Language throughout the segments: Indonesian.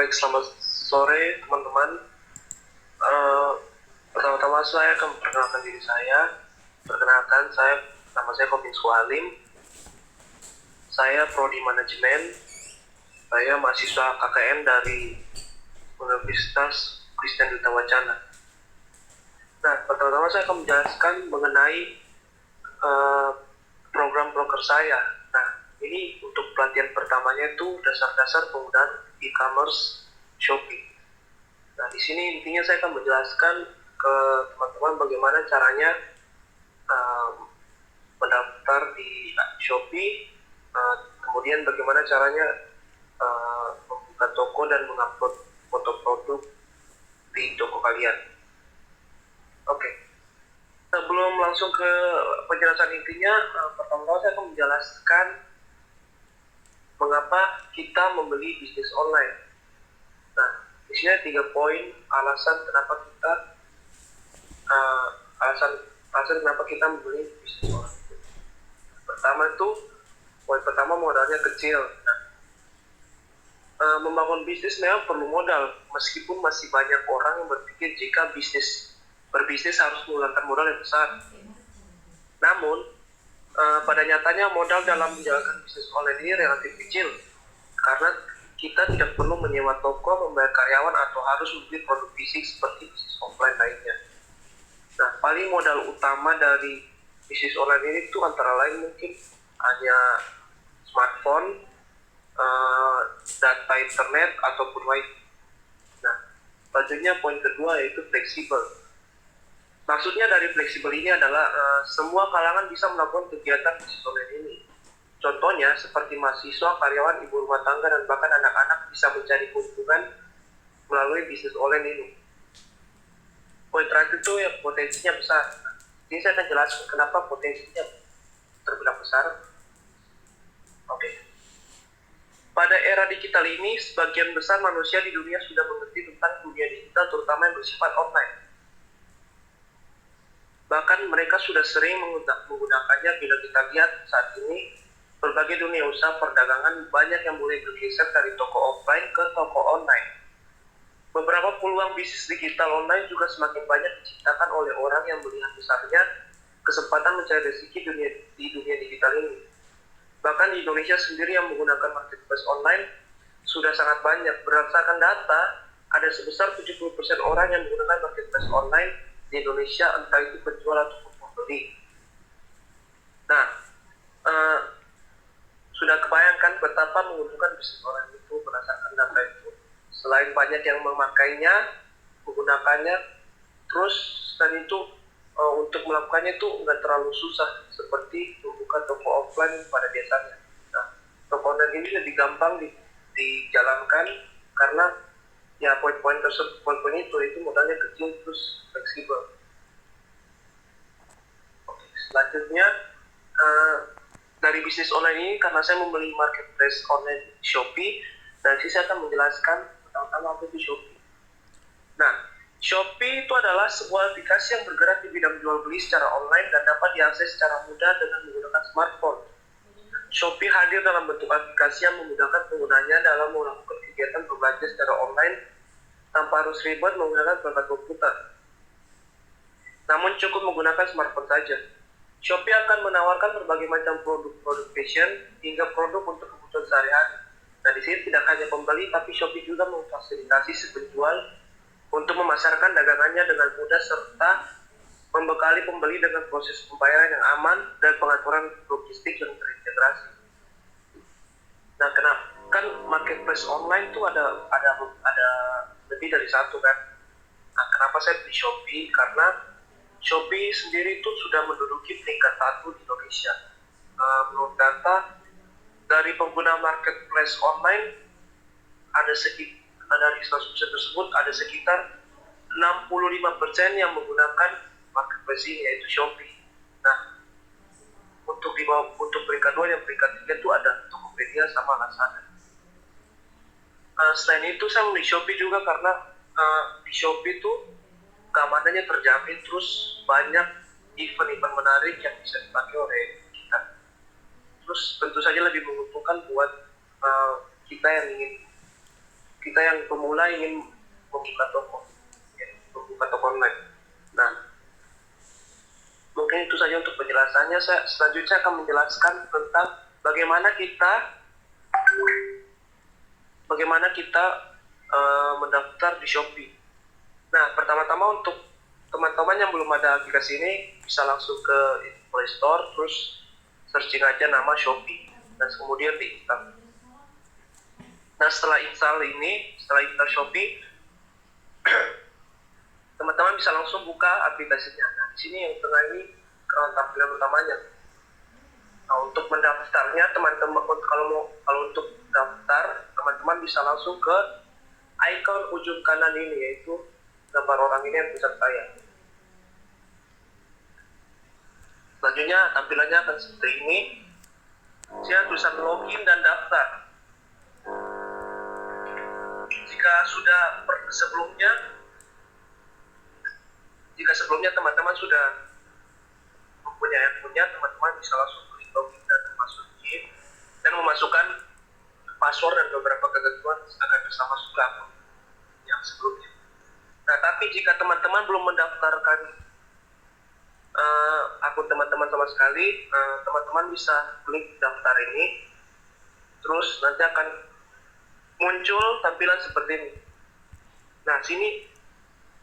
Baik, selamat sore teman-teman. Eh, Pertama-tama saya akan memperkenalkan diri saya. Perkenalkan, nama saya Kopin Suhalim. Saya Prodi Manajemen. Saya mahasiswa KKN dari Universitas Kristen Duta Wacana. Nah, pertama-tama saya akan menjelaskan mengenai program broker saya. Nah, ini untuk pelatihan pertamanya itu dasar-dasar penggunaan e-commerce Shopee. Nah, di sini intinya saya akan menjelaskan ke teman-teman bagaimana caranya mendaftar di Shopee, kemudian bagaimana caranya membuka toko dan mengupload foto produk di toko kalian. Oke. Sebelum langsung ke penjelasan intinya, pertama-tama saya akan menjelaskan mengapa kita membeli bisnis online. Nah, di sini ada 3 poin alasan kenapa kita membeli bisnis online. Pertama itu, poin pertama modalnya kecil. Nah, membangun bisnis memang perlu modal, meskipun masih banyak orang yang berpikir jika berbisnis harus menggunakan modal yang besar. Namun, pada nyatanya modal dalam menjalankan bisnis online ini relatif kecil, karena kita tidak perlu menyewa toko, membayar karyawan, atau harus membeli produk fisik seperti bisnis offline lainnya. Nah, paling modal utama dari bisnis online ini tuh antara lain mungkin hanya smartphone, data internet, ataupun wifi. Nah, selanjutnya poin kedua yaitu fleksibel. Maksudnya dari fleksibel ini adalah semua kalangan bisa melakukan kegiatan bisnis online ini. Contohnya seperti mahasiswa, karyawan, ibu rumah tangga, dan bahkan anak-anak bisa mencari keuntungan melalui bisnis online ini. Poin terakhir itu yang potensinya besar. Ini saya akan jelaskan kenapa potensinya terbilang besar. Oke. Pada era digital ini, sebagian besar manusia di dunia sudah mengerti tentang dunia digital, terutama yang bersifat online. Bahkan mereka sudah sering menggunakannya. Bila kita lihat saat ini, berbagai dunia usaha perdagangan banyak yang mulai bergeser dari toko offline ke toko online. Beberapa peluang bisnis digital online juga semakin banyak diciptakan oleh orang yang melihat besarnya kesempatan mencari rezeki di dunia digital ini. Bahkan di Indonesia sendiri yang menggunakan marketplace online sudah sangat banyak. Berdasarkan data, ada sebesar 70% orang yang menggunakan marketplace online di Indonesia, entah itu penjual atau pembeli. Nah, sudah kebayangkan betapa menguntungkan bisnis online itu berdasarkan data itu. Selain banyak yang memakainya, menggunakannya, terus dan itu untuk melakukannya itu nggak terlalu susah seperti membuka toko offline pada biasanya. Nah, toko online ini lebih gampang dijalankan karena ya poin-poin itu modalnya kecil terus fleksibel. Oke, selanjutnya dari bisnis online ini, karena saya membeli marketplace online Shopee, dan saya akan menjelaskan pertama-tama apa itu Shopee. Nah, Shopee itu adalah sebuah aplikasi yang bergerak di bidang jual beli secara online dan dapat diakses secara mudah dengan menggunakan smartphone. Shopee hadir dalam bentuk aplikasi yang memudahkan penggunanya dalam melakukan kegiatan berbelanja secara online tanpa harus ribet menggunakan perangkat komputer. Namun cukup menggunakan smartphone saja. Shopee akan menawarkan berbagai macam produk fashion hingga produk untuk kebutuhan sehari-hari. Nah, di sini tidak hanya pembeli, tapi Shopee juga memfasilitasi si penjual untuk memasarkan dagangannya dengan mudah serta membekali pembeli dengan proses pembayaran yang aman dan pengaturan logistik yang terintegrasi. Nah, kan marketplace online itu ada lebih dari satu kan. Nah, kenapa saya beli Shopee? Karena Shopee sendiri itu sudah menduduki peringkat 1 di Indonesia. Menurut data dari pengguna marketplace online, dari 100% tersebut ada sekitar 65% yang menggunakan marketplace ini, yaitu Shopee. Nah, untuk peringkat 2 dan peringkat 3 itu ada Tokopedia sama Lazada. Selain itu saya membeli Shopee juga karena di Shopee itu keamanannya terjamin, terus banyak event-event menarik yang bisa dipakai oleh kita. Terus tentu saja lebih menguntungkan buat kita yang ingin kita yang pemula ingin membuka toko, ya, membuka toko online. Nah, mungkin itu saja untuk penjelasannya. Saya selanjutnya akan menjelaskan tentang bagaimana kita mendaftar di Shopee. Nah, pertama-tama untuk teman-teman yang belum ada aplikasi ini, bisa langsung ke Play Store, terus searching aja nama Shopee, dan kemudian diinstal. Nah, setelah install Shopee, teman-teman bisa langsung buka aplikasinya. Nah, di sini yang tengah ini tampilan utamanya. Nah, untuk mendaftarnya, teman-teman kalau untuk daftar, teman-teman bisa langsung ke icon ujung kanan ini, yaitu gambar orang ini yang pencet saya. Selanjutnya tampilannya akan seperti ini. Saya tulisan login dan daftar. Jika sebelumnya teman-teman sudah mempunyai akunnya, teman-teman bisa langsung klik login dan memasukkan password dan beberapa ketentuan agar bisa masuk ke akun yang sebelumnya. Nah, tapi jika teman-teman belum mendaftarkan akun teman-teman sama sekali, teman-teman bisa klik daftar ini, terus nanti akan muncul tampilan seperti ini. Nah, sini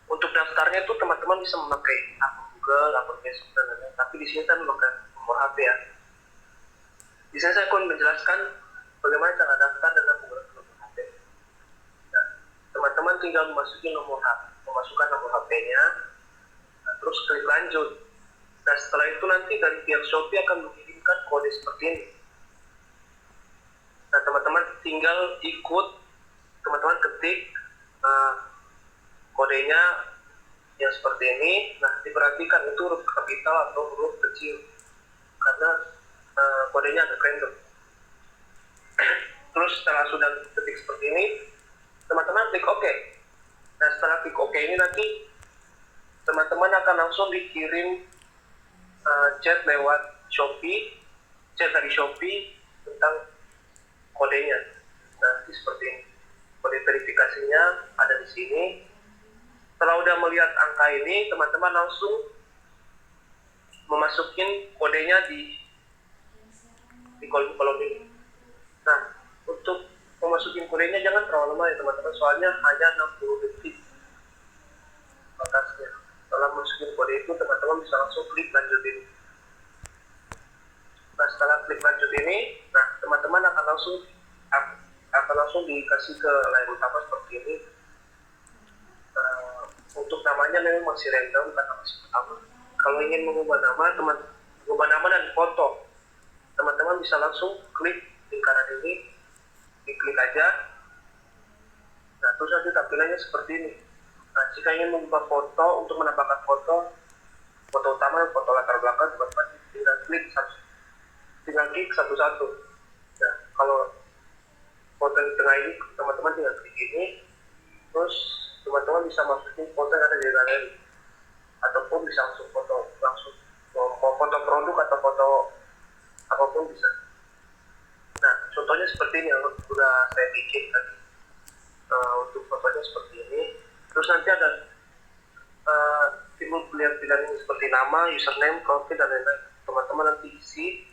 untuk daftarnya itu teman-teman bisa memakai akun Google, akun Facebook, dan lain-lain. Tapi di sini saya memakai nomor HP ya. Di sini saya akan menjelaskan bagaimana cara daftar dengan menggunakan nomor HP. Nah, teman-teman tinggal memasukkan nomor HP-nya, terus klik lanjut. Nah, setelah itu nanti dari pihak Shopee akan mengirimkan kode seperti ini. Nah, teman-teman tinggal teman-teman ketik kodenya yang seperti ini. Nah, diperhatikan itu huruf kapital atau huruf kecil, karena kodenya agak random. Terus setelah sudah ketik seperti ini, teman-teman klik OK. Nah, setelah klik OK ini nanti teman-teman akan langsung dikirim chat lewat Shopee, chat dari Shopee tentang kodenya. Nah, seperti ini. Kode verifikasinya ada di sini. Setelah udah melihat angka ini, teman-teman langsung memasukin kodenya di kolom ini. Nah, untuk memasukin kodenya jangan terlalu lama ya teman-teman, soalnya hanya 60 detik batasnya. Setelah masukin kode itu, teman-teman bisa langsung klik lanjut ini. Nah, setelah klik lanjut ini, nah teman-teman akan langsung dikasih ke layar utama seperti ini. Untuk namanya memang masih random karena masih pertama. Kalau ingin mengubah nama dan foto, teman-teman bisa langsung klik lingkaran ini, diklik aja. Nah, terus nanti tampilannya seperti ini. Nah, jika ingin mengubah foto, untuk menambahkan foto utama dan foto latar belakang, teman-teman tinggal klik satu-satu. Nah, kalau foto yang tengah ini, teman-teman tinggal klik ini, terus teman-teman bisa masukin foto yang ada di galeri, ataupun bisa langsung mau foto produk atau foto apapun bisa. Nah, contohnya seperti ini yang sudah saya bikin tadi. Untuk fotonya seperti ini. Terus nanti ada timbul pilihan-pilihan ini seperti nama, username, profil, dan lain-lain. Teman-teman nanti isi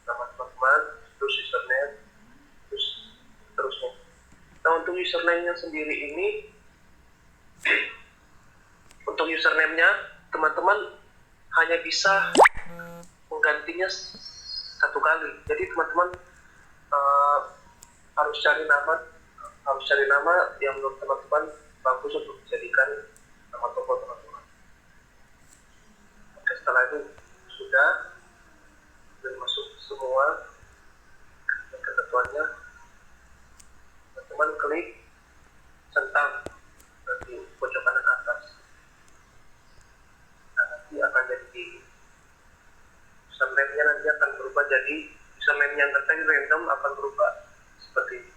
nama teman-teman, terus username, terus seterusnya. Nah, untuk username-nya sendiri ini, untuk username-nya teman-teman hanya bisa menggantinya satu kali. Jadi teman-teman harus cari nama yang menurut teman-teman bagus untuk dijadikan nama toko teman-teman. Oke, setelah itu sudah masuk semua ketentuannya, teman-teman klik centang nanti pojok kanan atas. Nah, nanti akan jadi username-nya nanti akan berubah jadi username yang ngetek random akan berubah seperti ini.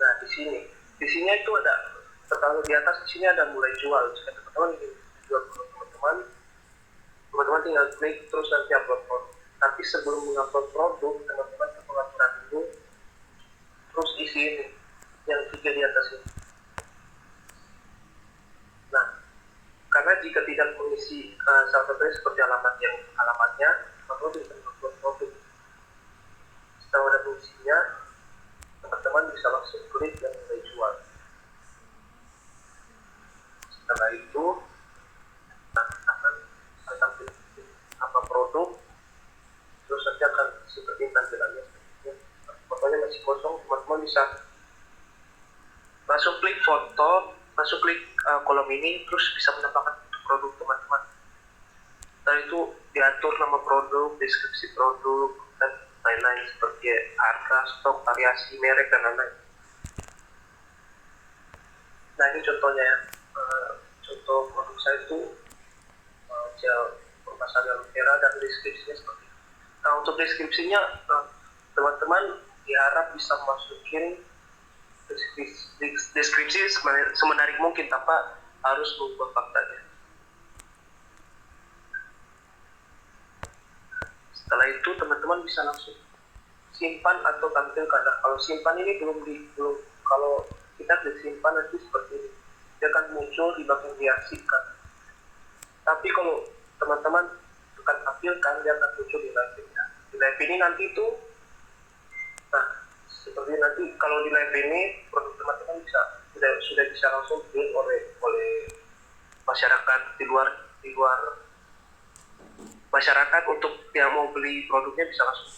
Nah, di sini itu ada pertama di atas, di sini ada mulai jual. Jika teman-teman ingin jual produk teman-teman tinggal klik terus nanti upload produk. Tapi sebelum mengupload produk, teman-teman ke pengaturan ini, terus isi ini yang 3 di atas ini. Nah, karena jika tidak mengisi salah satunya seperti alamatnya, maka bisa membuat produk. Setelah ada fungsinya, teman-teman bisa langsung klik dan mulai jual. Setelah itu akan tampil apa produk, terus nanti akan seperti tampilannya. Fotonya masih kosong, teman-teman bisa langsung klik foto, masuk klik kolom ini, terus bisa menambahkan produk teman-teman. Setelah itu diatur nama produk, deskripsi produk, dan lain-lain seperti harga, stok, variasi, merek, dan lain-lain. Nah, ini contohnya ya. Contoh produk saya itu gel permasal aloe vera, dan deskripsinya seperti itu. Nah, untuk deskripsinya teman-teman diharap bisa masukin deskripsi semenarik mungkin tanpa harus mengubah faktanya. Setelah itu teman-teman bisa langsung simpan atau tampilkan. Nah, kalau simpan ini belum kalau kita disimpan nanti seperti ini, dia akan muncul di bagian diarsipkan. Tapi kalau teman-teman akan tampilkan, dia akan muncul di live ini. Di live ini nanti itu, nah seperti nanti kalau di live ini produk teman-teman sudah bisa langsung dilihat oleh masyarakat di luar masyarakat. Untuk yang mau beli produknya bisa langsung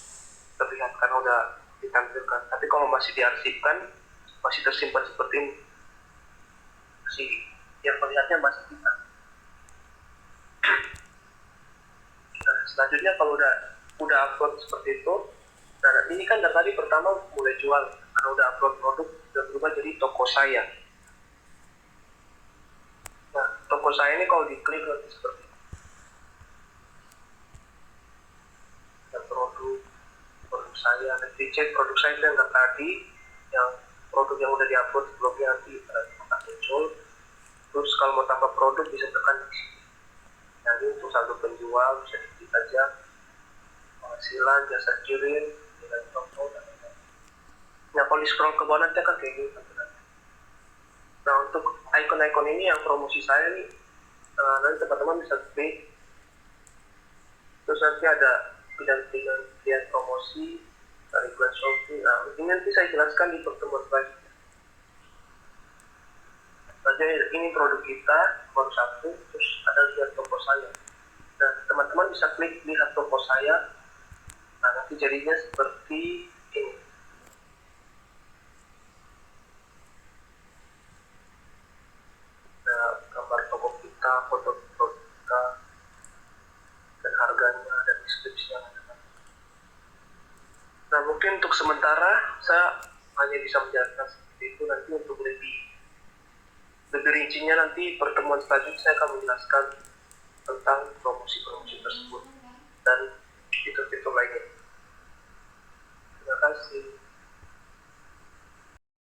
terlihat karena udah ditampilkan. Tapi kalau masih diarsipkan, masih tersimpan seperti ini, masih yang melihatnya masih kita. Nah, selanjutnya kalau udah upload seperti itu, nah ini kan dari tadi pertama mulai jual, karena udah upload produk, udah berubah jadi toko saya. Nah, toko saya ini kalau diklik nanti seperti ini. Dan produk saya, nanti cek produk saya itu yang tadi, yang produk yang udah diupload sebelumnya nanti akan muncul. Terus kalau mau tambah produk bisa tekan di sini. Nanti untuk saldo penjual bisa diklik aja, penghasilan, jasa kirim, nilai toko, dan lain-lain. Nah, kalau di scroll ke bawah nanti akan kayak gini. Nah, untuk icon-icon ini yang promosi saya nih, nanti teman-teman bisa klik. Terus nanti ada pilihan promosi dari iklan Shopee. Nah, ini nanti saya jelaskan di pertemuan selanjutnya. Nanti ini produk kita baru satu, terus ada lihat toko saya. Nah, teman-teman bisa klik lihat toko saya. Nah, nanti jadinya seperti ini. Nah, gambar toko kita, foto produk kita, dan harganya, dan deskripsinya. Nah, mungkin untuk sementara saya hanya bisa menjelaskan seperti itu. Nanti untuk lebih rincinya nanti pertemuan selanjutnya saya akan menjelaskan tentang promosi-promosi tersebut dan fitur-fitur lainnya. Terima kasih.